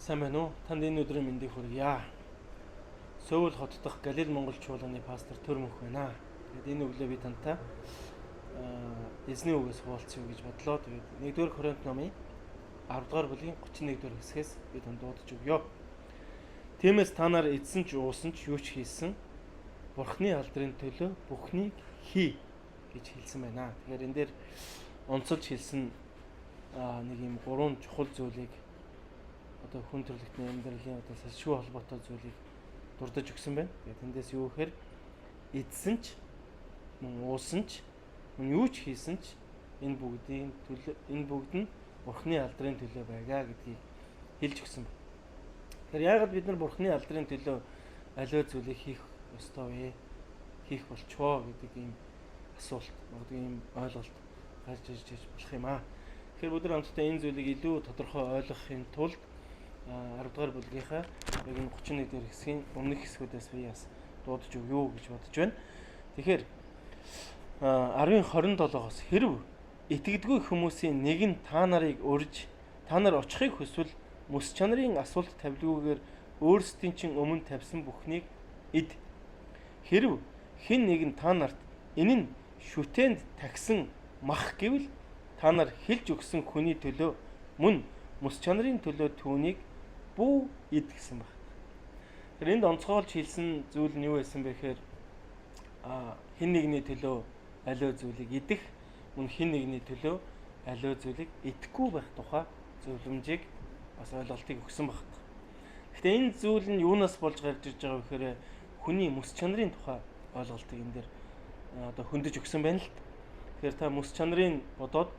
Сайн байна уу? Танд энэ өдрийн мэндийг хүргье. Сөүл хот дахь Галил Монгол чуулганы пастор Төрмөх байна. Тэгээд энэ өглөө би тантай эзний үгээс хуваалцъя гэж бодлоо. Тэгээд 1-р Коринт номын 10-р бүлгийн 31-р хэсгээс би танд дуудаж өгье. Тиймээс та нар эзэн ч уусан ч юу ч хийсэн Бурхны алдрын төлөө бүхнийг хий гэж хэлсэн байна. Тэгэхээр энэ дээр онцолж хэлсэн нэг юм 3 чухал зүйлийг одоо хүн төрөлхтний амьдралын одоо салшгүй холбоотой зүйлийг дурдж өгсөн байна. Тэгээд тэндээс юу гэхээр эдсэн ч мөн уусан ч мөн юу ч хийсэн ч энэ бүгд нь Бурхны алдрын төлөө байгаа гэдгийг хэлж өгсөн байна. Тэгэхээр яагаад бид нар Бурхны алдрын төлөө аливаа зүйлийг хийх ёстой вэ? Хийх болчвоо гэдэг ийм асуулт, магадгүй ийм ойлголт гарч ирж болох юм аа. Тэгэхээр бид нар хамтдаа энэ зүйлийг илүү тодорхой ойлгохын тулд 10-р бүлгийнхаа яг энэ 31-р хэсгийн өмнөх хэсгүүдээс би бас дуудаж өгье гэж бодож байна. Тэгэхээр 10:27-оос хэрв итгэдэггүй хүмүүсийн нэг нь та нарыг урьж та нар очихыг хүсвэл мэс чанарын асуулт тавилгүйгээр өөрсдийн чинь өмнө тавьсан бүхнийг эд. Хэрв хэн нэг нь та нарт энэ нь шүтээнд тагсан мах гэвэл та нар хэлж өгсөн хүний төлөө мөн мэс чанарын төлөө түүнийг бүү эд гэсэн баг. Тэр энд онцгойлж хэлсэн зүйл нь юу байсан бэ гэхээр хэн нэгний төлөө аливаа зүйлийг идэх, мөн хэн нэгний төлөө аливаа зүйлийг идэхгүй байх тухай зөвлөмжийг бас ойлголтыг өгсөн баг. Гэхдээ энэ зүйл нь юунаас болж гарч ирж байгаа вэ гэхээр хүний мэс чанарын тухай ойлголтыг энэ дээр одоо хөндөж өгсөн байна л. Тэгэхээр та мэс чанарыг бодоод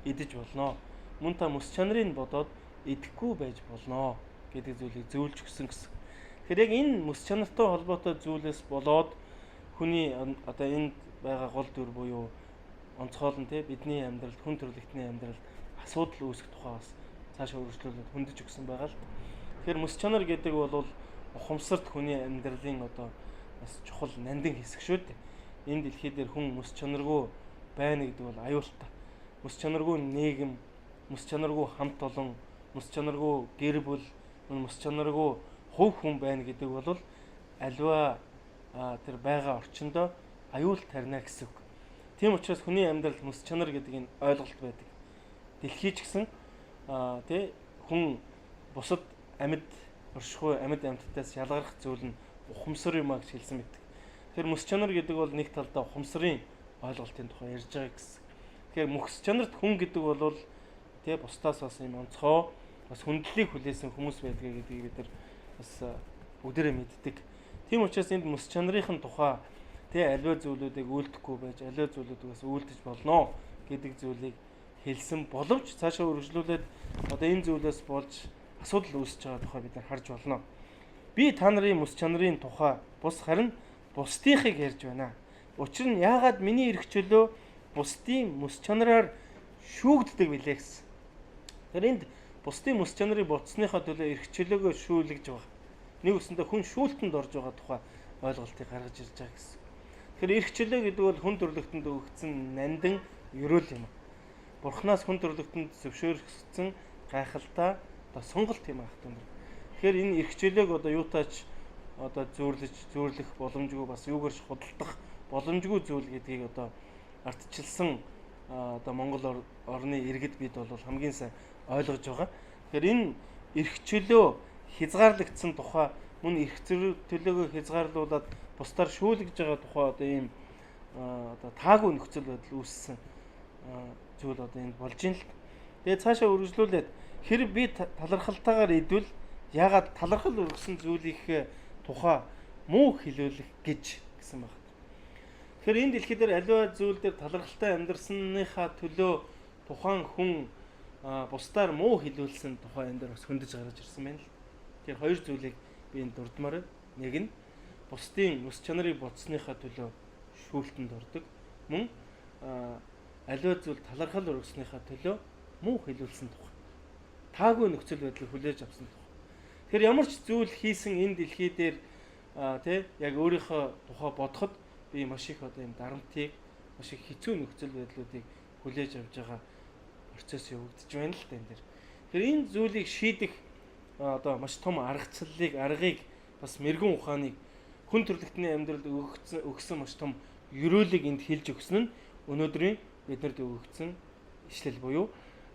идэж болно. Мөн та мэс чанарыг бодоод идэхгүй байж болно гэдэг зүйлийг зөвлөж өгсөн гэсэн. Тэгэхээр яг энэ мэс чанартай холбоотой зүйлээс болоод хүний одоо энд байгаа гол дүр буюу онцгойлон бидний амьдралд, хүн төрөлхтний амьдралд асуудал үүсэх тухай бас цаашаа үргэлжлүүлээд хөндөж өгсөн байгаа л. Тэгэхээр мэс чанар гэдэг бол ухамсарт хүний амьдралын одоо бас чухал нандин хэсэг шүү дээ. Энэ дэлхий дээр хүн мэс чанаргүй байна гэдэг бол аюултай. Мэс чанаргүй нийгэм, мэс чанаргүй хамт олон, мэс чанаргүй гэр бүл, мэс чанаргүй хувь хүн байна гэдэг бол аливаа тэр байгаа орчиндөө аюул тарина гэсэн үг. Тийм учраас хүний амьдралд мэс чанар гэдэг энэ ойлголт байдаг. Дэлхий ч гэсэн хүн бусад амьд оршихуй амьд амьтдаас ялгарх зүйл нь ухамсар юм а гэж хэлсэн байдаг. Тэр мэс чанар гэдэг бол нэг талдаа ухамсарын ойлголтын тухай ярьж байгаа гэсэн. Тэгэхээр мэс чанарт хүн гэдэг бол бусдаас бас юм онцгой бас хүндлэлийг хүлээсэн хүмүүс байдгийг гэдгийг бид нар бас бүгдээрээ мэддэг. Тийм учраас энд мэс чанарын тухай аливаа зүйлүүдийг үйлдэхгүй байж аливаа зүйлүүдийг бас үйлдэж болно гэдэг зүйлийг хэлсэн боловч цаашаа үргэлжлүүлээд одоо энэ зүйлээс болж асуудал үүсэж байгаа тухай бид нар харж болно. Би та нарын мэс чанарын тухай бус харин бусдынхыг ярьж байна. Учир нь яагаад миний эрх чөлөө бусдын мэс чанараар шүүгддэг билээ гэсэн. Тэгэхээр энд бусдын мэс чанарыг ботсныхаа төлөө эрх чөлөөгөө шүүлгэж байгаа. Нэг үсэндээ хүн шүүлтэнд орж байгаа тухай ойлголтыг гаргаж ирж байгаа гэсэн. Тэгэхээр эрх чөлөө гэдэг бол хүн төрлөختөнд өгөгдсөн нандин ерөөл юм. Бурханаас хүн төрлөختөнд зөвшөөрөгдсөн гайхалтай одоо сонголт юм ах түнэр. Тэгэхээр энэ эрх чөлөөг одоо юутаач одоо зөөрлөх боломжгүй бас юугаарч худалдах боломжгүй зүйл гэдгийг одоо ардчилсан одоо Монгол орны иргэд бид бол хамгийн сайн ойлгож байгаа. Тэгэхээр энэ эрх чөлөө хязгаарлагдсан тухай мөн эрх төлөөгөө хязгаарлуулад бусдаар шүүлгэж байгаа тухай одоо ийм одоо таагүй нөхцөл байдал үүссэн зүйл одоо энд болж ийн л. Тэгээ цаашаа үргэлжлүүлээд хэрэг би талархалтайгаар идвэл яагаад талархал өргөсөн зүйлийнхээ тухай муу хэлүүлэх гэж гэсэн байна. Тэгэхээр энэ дэлхий дээр аливаа зүйл дээр талархалтай амьдрсныхаа төлөө тухайн хүн бусдаар муу хэлүүлсэн тухай энэ дээр бас хөндөж гарч ирсэн байна л. Тэгэхээр хоёр зүйлийг би энд дурдмаар байна. Нэг нь бусдын мэс чанарыг бодсныхаа төлөө шүүлтэнд ордог. Мөн аливаа зүйл талархал өргөснийхаа төлөө муу хэлүүлсэн тухай. Таагүй нөхцөл байдлыг хүлээж авсан тухай. Тэгэхээр ямар ч зүйл хийсэн энэ дэлхий дээр яг өөрийнхөө тухай бодоход би маш их одоо юм дарамтыг, маш их хэцүү нөхцөл байдлуудыг хүлээж авч байгаа процесс явагдаж байна л энэ дэр. Тэгэхээр энэ зүйлийг шийдэх одоо маш том аргыг бас мэрэгэн ухааныг хүн төрөлхтний амьдралд өгсөн маш том ёроолыг энд хэлж өгсөн нь өнөөдрийн биднэрт өгөгдсөн ишлэл буюу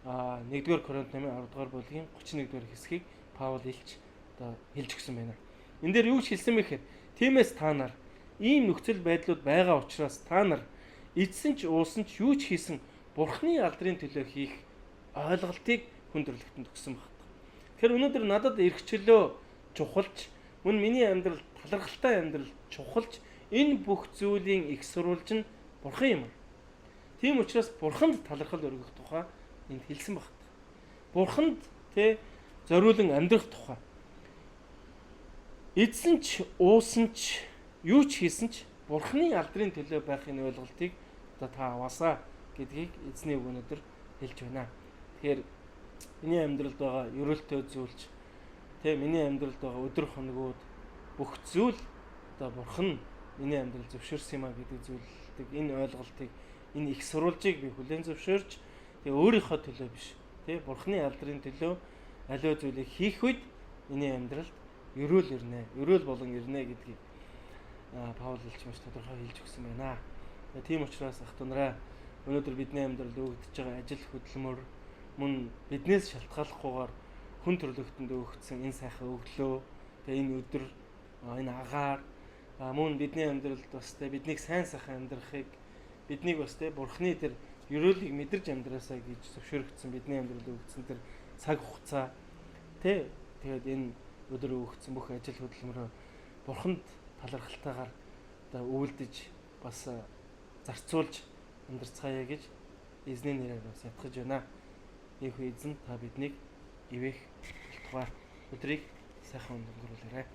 1-р Коринт 8-10-р бүлгийн 31-р хэсгийг Паул одоо хэлж өгсөн байна. Энэ дээр юу ч хэлсэн бэ гэхээр тиймээс та нар ийм нөхцөл байдлууд байгаа учраас та нар эдсэн ч уусан ч юу ч хийсэн Бурхны алдрын төлөө хийх ойлголтыг хүн төрөлхтөнд өгсөн байна. Тэгэхээр өнөөдөр надад эрхчлөө чухалж мөн миний амьдрал талархалтай амьдрал чухалж энэ бүх зүйлийн их сурвалж нь Бурхан юм. Тийм учраас Бурханд талархал өргөх тухай энд хэлсэн байна. Бурханд зориулан амьдрах тухай. Эдсэн ч уусан ч юу ч хийсэн ч Бурхны алдрын төлөө байхын ойлголтыг одоо та аваасаа гэдгийг эзний үг өнөөдөр хэлж байна. Тэгэхээр миний амьдралд байгаа ерөөлтөө зүйлч миний амьдралд байгаа өдөр хоногуд бүх зүйл одоо Бурхан миний амьдрал зөвшөөрсөн юм а гэдэг зүйлийг энэ ойлголтыг энэ их сурвалжийг би хүлээн зөвшөөрч өөрийнхөө төлөө биш Бурхны алдрын төлөө аливаа зүйлийг хийх үед миний амьдралд ерөөл болон ирнэ гэдгийг Паул хэлж маш тодорхой хэлж өгсөн байна. Тийм учраас ах дунараа өнөөдөр бидний амьдралд өгөгдөж байгаа ажил хөдөлмөр мөн биднээс шалтгааллахгүйгээр хүн төрөлхтөнд өгөгдсөн энэ сайхан өглөө энэ өдөр энэ агаар мөн бидний амьдралд бас биднийг сайн сайхан амьдрахыг биднийг бас Бурхны тэр ерөөлийг мэдэрч амьдраасаа гэж зөвшөөрөгдсөн бидний амьдралд өгөгдсөн тэр цаг хугацаа тэгээд энэ өдөр өгөгдсөн бүх ажил хөдөлмөрөө Бурханд талархалтайгаар одоо үйлдэж бас зарцуулж амьдарцгаая гэж эзний нэрээр бас ятгахж байна. Ийхүү эзэн та биднийг ивэх болтугай өдрийг сайхан өнгөрүүлээрэй.